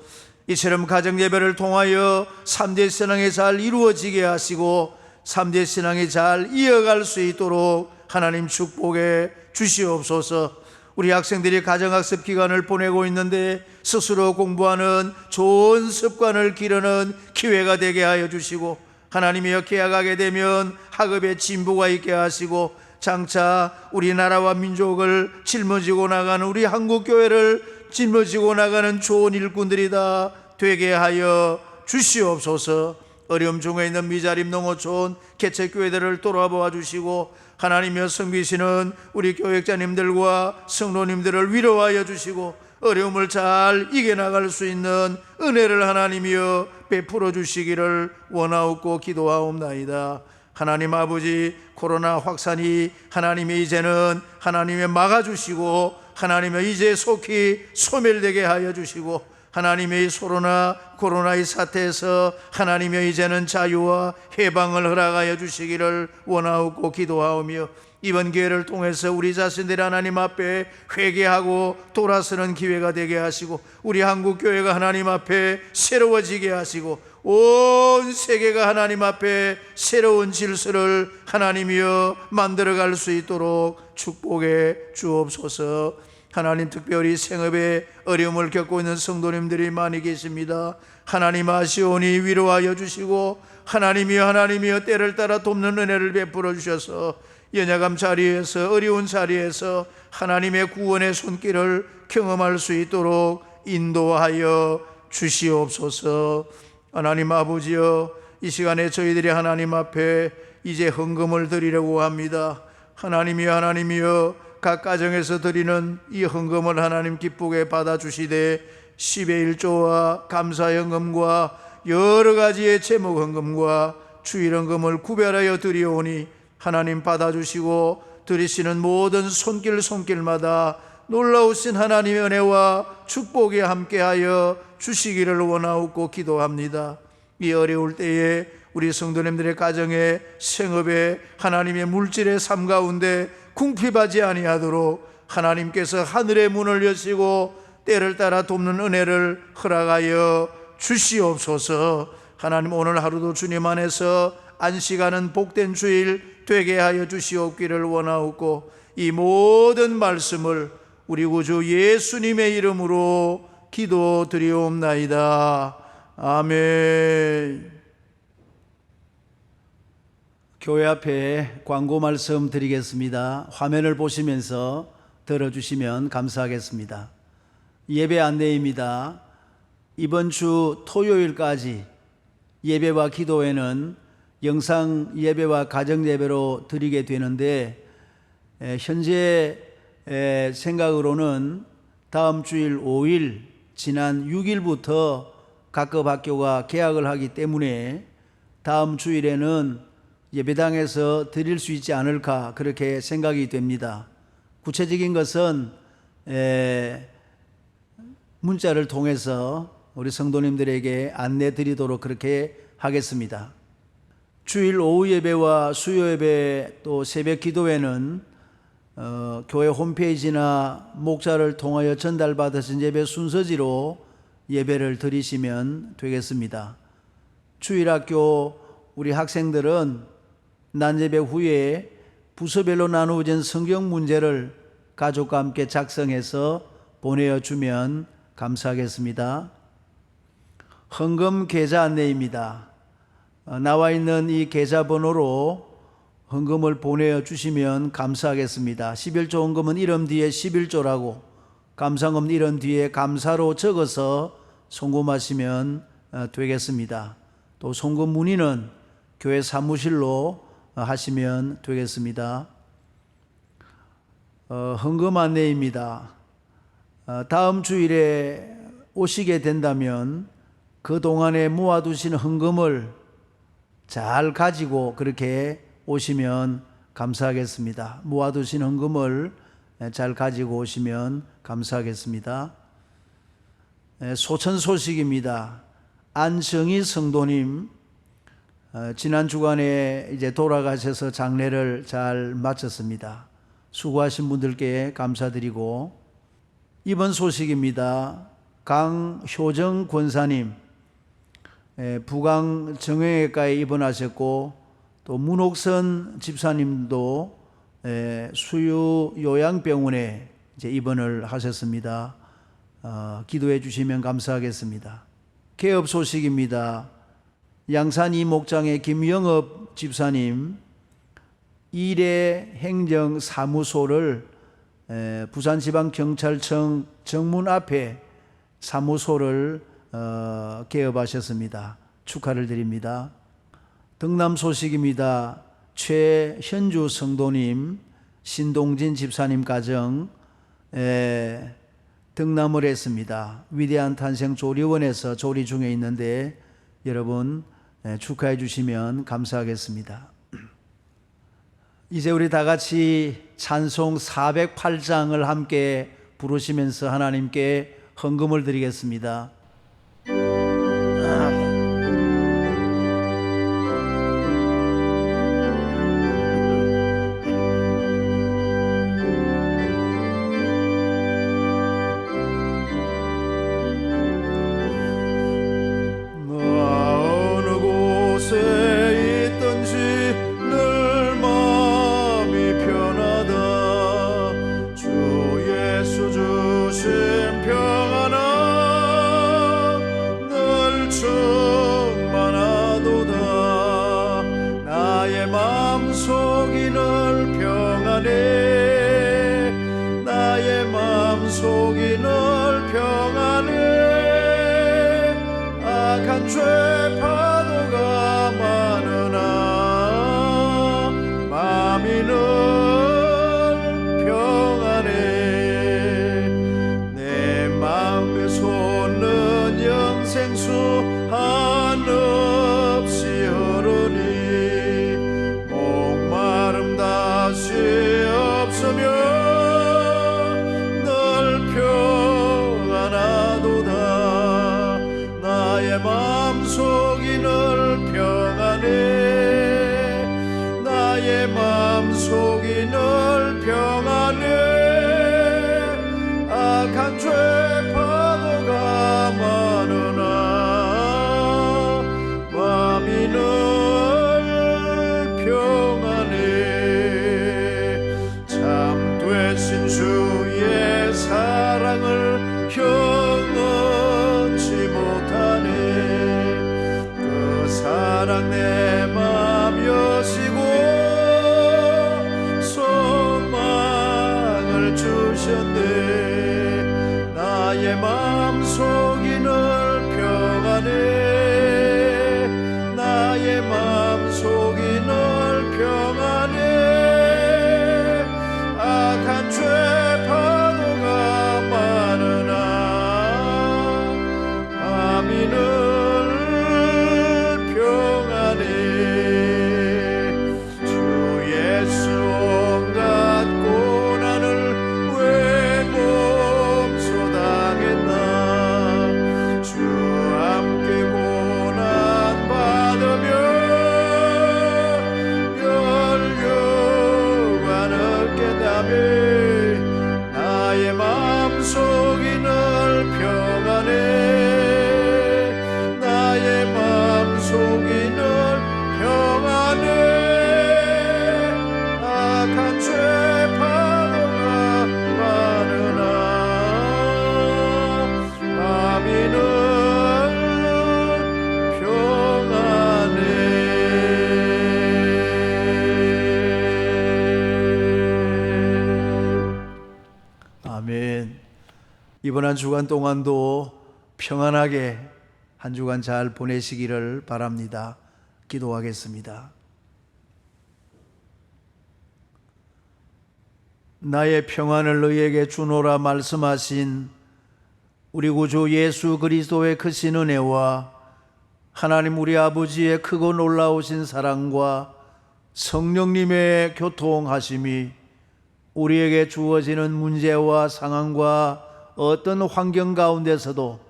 이처럼 가정예배를 통하여 3대 신앙이 잘 이루어지게 하시고 3대 신앙이 잘 이어갈 수 있도록 하나님 축복해 주시옵소서. 우리 학생들이 가정학습 기간을 보내고 있는데 스스로 공부하는 좋은 습관을 기르는 기회가 되게 하여 주시고 하나님이여 개학하게 되면 학업에 진보가 있게 하시고 장차 우리나라와 민족을 짊어지고 나가는 우리 한국교회를 짊어지고 나가는 좋은 일꾼들이 다 되게 하여 주시옵소서. 어려움 중에 있는 미자립 농어촌 개척교회들을 돌아보아 주시고 하나님이여 섬기시는 우리 교역자님들과 성도님들을 위로하여 주시고 어려움을 잘 이겨나갈 수 있는 은혜를 하나님이여 베풀어 주시기를 원하옵고 기도하옵나이다. 하나님 아버지 코로나 확산이 하나님이 이제는 하나님이 막아주시고 하나님이 이제 속히 소멸되게 하여 주시고 하나님의 코로나의 사태에서 하나님의 이제는 자유와 해방을 허락하여 주시기를 원하옵고 기도하오며 이번 기회를 통해서 우리 자신들이 하나님 앞에 회개하고 돌아서는 기회가 되게 하시고, 우리 한국교회가 하나님 앞에 새로워지게 하시고, 온 세계가 하나님 앞에 새로운 질서를 하나님이여 만들어갈 수 있도록 축복해 주옵소서. 하나님, 특별히 생업에 어려움을 겪고 있는 성도님들이 많이 계십니다. 하나님 아시오니 위로하여 주시고, 하나님이여 때를 따라 돕는 은혜를 베풀어 주셔서 연약함 자리에서, 어려운 자리에서 하나님의 구원의 손길을 경험할 수 있도록 인도하여 주시옵소서. 하나님 아버지여, 이 시간에 저희들이 하나님 앞에 이제 헌금을 드리려고 합니다. 하나님이여 각 가정에서 드리는 이 헌금을 하나님 기쁘게 받아주시되, 10의 1조와 감사헌금과 여러 가지의 제목 헌금과 주일 헌금을 구별하여 드리오니 하나님 받아주시고, 드리시는 모든 손길마다 놀라우신 하나님의 은혜와 축복이 함께하여 주시기를 원하옵고 기도합니다. 이 어려울 때에 우리 성도님들의 가정에, 생업에, 하나님의 물질의 삶 가운데 궁핍하지 아니하도록 하나님께서 하늘의 문을 여시고 때를 따라 돕는 은혜를 허락하여 주시옵소서. 하나님, 오늘 하루도 주님 안에서 안식하는 복된 주일 되게 하여 주시옵기를 원하옵고, 이 모든 말씀을 우리 구주 예수님의 이름으로 기도드리옵나이다. 아멘. 교회 앞에 광고 말씀 드리겠습니다. 화면을 보시면서 들어주시면 감사하겠습니다. 예배 안내입니다. 이번 주 토요일까지 예배와 기도회는 영상 예배와 가정 예배로 드리게 되는데, 현재 생각으로는 다음 주일 5일, 지난 6일부터 각급 학교가 개학을 하기 때문에 다음 주일에는 예배당에서 드릴 수 있지 않을까, 그렇게 생각이 됩니다. 구체적인 것은 문자를 통해서 우리 성도님들에게 안내 드리도록 그렇게 하겠습니다. 주일 오후 예배와 수요 예배 또 새벽 기도회는 교회 홈페이지나 목자를 통하여 전달받으신 예배 순서지로 예배를 드리시면 되겠습니다. 주일학교 우리 학생들은 낮 예배 후에 부서별로 나누어진 성경 문제를 가족과 함께 작성해서 보내주면 감사하겠습니다. 헌금 계좌 안내입니다. 나와 있는 이 계좌번호로 헌금을 보내주시면 감사하겠습니다. 11조 헌금은 이름 뒤에 11조라고, 감사헌금 이름 뒤에 감사로 적어서 송금하시면 되겠습니다. 또 송금 문의는 교회 사무실로 하시면 되겠습니다. 헌금 안내입니다. 다음 주일에 오시게 된다면 그동안에 모아두신 헌금을 잘 가지고 그렇게 오시면 감사하겠습니다. 모아두신 헌금을 잘 가지고 오시면 감사하겠습니다. 소천 소식입니다. 안정희 성도님, 지난 주간에 이제 돌아가셔서 장례를 잘 마쳤습니다. 수고하신 분들께 감사드리고, 이번 소식입니다. 강효정 권사님, 부강 정형외과에 입원하셨고, 또 문옥선 집사님도 수유 요양병원에 이제 입원을 하셨습니다. 기도해 주시면 감사하겠습니다. 개업 소식입니다. 양산 이목장의 김영업 집사님, 일회 행정사무소를 부산지방경찰청 정문 앞에 사무소를 개업하셨습니다. 축하를 드립니다. 등남 소식입니다. 최현주 성도님, 신동진 집사님 가정 등남을 했습니다. 위대한 탄생 조리원에서 조리 중에 있는데 여러분 축하해 주시면 감사하겠습니다. 이제 우리 다 같이 찬송 408장을 함께 부르시면서 하나님께 헌금을 드리겠습니다. 속이 늘 평안해 나의 마음속이 늘 평안해 악한 죄 파도가 많으나 마음이 늘 평안해 내 마음에 솟는 영생수 한없이 흐르니 목마름 다시 없으며 늘 평안하도다 나의 마음속이 늘 평안해 나의 마음속이 늘 평안해 악한 죄 파도가 많으나 마음이 늘 평안해 참 되신 주의 사랑을 경험치 못하네 그 사랑 내 맘 여시고 소망을 주셨네 나의 마음속이 늘 평안해 나의 마음속이 늘 평안해 악한 죄 파도가 많으나 마음이 늘 평안해 주 예수 온갖 고난을 왜 몸소 당했나 주 함께 고난 받으며 멸류관 얻겠다며 나의 마음속이 늘 평안해 나의 마음속이 늘 평안해 악한 죄 파도가 많으나 마음이 늘 평안해 아멘. 이번 한 주간 동안도 평안하게 한 주간 잘 보내시기를 바랍니다. 기도하겠습니다. 나의 평안을 너희에게 주노라 말씀하신 우리 구주 예수 그리스도의 크신 은혜와 하나님 우리 아버지의 크고 놀라우신 사랑과 성령님의 교통하심이 우리에게 주어지는 문제와 상황과 어떤 환경 가운데서도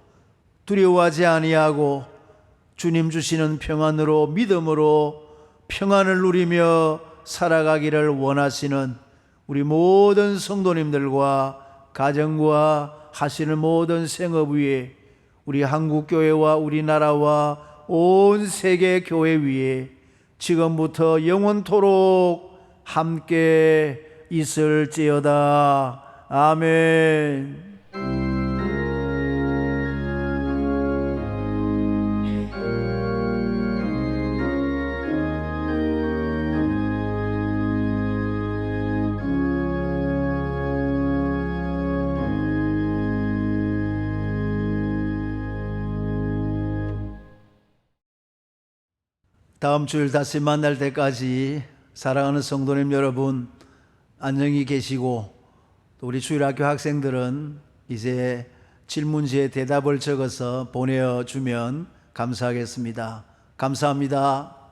두려워하지 아니하고 주님 주시는 평안으로 믿음으로 평안을 누리며 살아가기를 원하시는 우리 모든 성도님들과 가정과 하시는 모든 생업 위에 우리 한국교회와 우리나라와 온 세계 교회 위에 지금부터 영원토록 함께 있을지어다. 아멘. 다음 주일 다시 만날 때까지 사랑하는 성도님 여러분 안녕히 계시고 또 우리 주일학교 학생들은 이제 질문지에 대답을 적어서 보내주면 감사하겠습니다. 감사합니다.